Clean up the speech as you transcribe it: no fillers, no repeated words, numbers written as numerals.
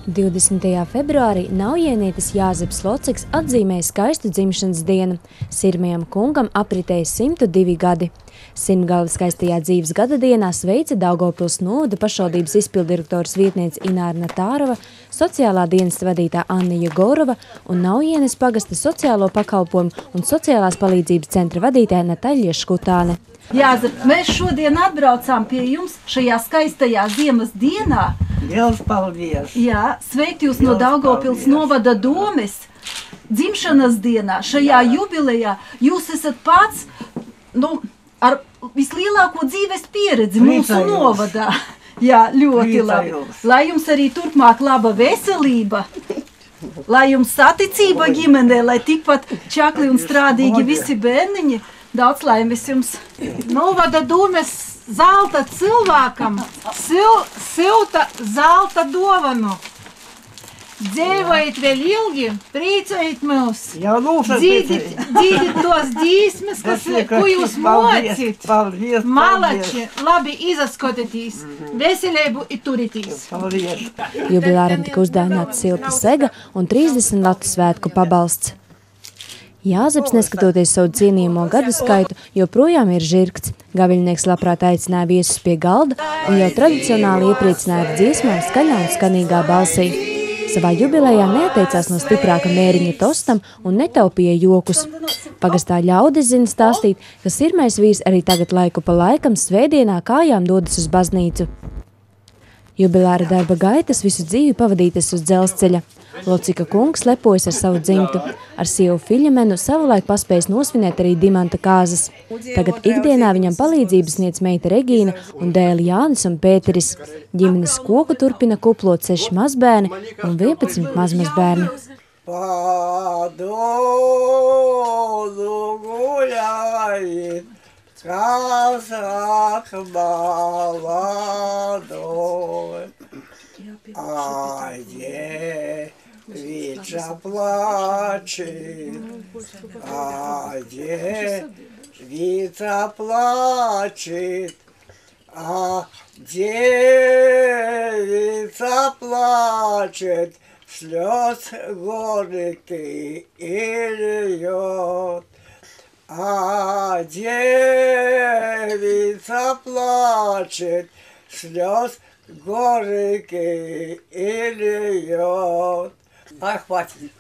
20. februārī naujienietis Jāzeps Lociks atzīmēja skaistu dzimšanas dienu. Sirmajam kungam apritēja 102 gadi. Simtgalvi skaistajā dzīves gada dienā sveica Daugavpils novada pašvaldības izpildirektores vietniece Ināra Natārova, sociālā dienesta vadītā Anna Jegorova un Naujienes pagasta sociālo pakalpojumu un sociālās palīdzības centra vadītāja Nataļa Škutāne. Jāzep, mēs šodien atbraucām pie jums šajā skaistajā ziemas dienā. Liels paldies! Jā, sveikt jūs no Daugavpils novada domes. Dzimšanas dienā, šajā jubilejā, jūs esat pats, ar vislielāko dzīves pieredzi mūsu novadā. Jā, ļoti labi. Lai jums arī turpmāk laba veselība, lai jums saticība ģimenē, lai tikpat čakli un strādīgi visi bērniņi. Daudz laimes jums. Novada domes zelta cilvēkam silta zelta dovanu. Dzīvojiet vēl ilgi, priecājiet mūs. Dzīdiet tos dzīsmes, ko jūs mocīt. Malači, labi izaskotieties, veselību i turieties. Jubilāram tika uzdāvināta silta sega un 30 Latu svētku pabalsts. Jāzeps, neskatoties savu cienījamo gadu skaitu, joprojām ir žirgts. Gaviļnieks labprāt aicināja viesus pie galda un jau tradicionāli iepriecināja ar dziesmām skaļā un skanīgā balsī. Savā jubilejā neatteicās no stiprāka mēriņa tostam un netaupīja jokus. Pagastā ļaudis zina stāstīt, ka sirmais vīrs arī tagad laiku pa laikam svētdienā kājām dodas uz baznīcu. Jubilāra darba gaitas visu dzīvi pavadītas uz dzelzceļa. Locika kungs lepojas ar savu dzimtu. Ar sievu Fiļamenu savulaik paspējis nosvinēt arī dimanta kāzas. Tagad ikdienā viņam palīdzības sniedz meita Regīna un dēli Jānis un Pēteris. Ģimenes koku turpina kuplot 6 mazbērni un 11 mazmazbērni. Kas молодой, девица плачет, девица плачет, девица плачет, слез горькие и льет. Девица плачет, слез горькие и льет. Хватит.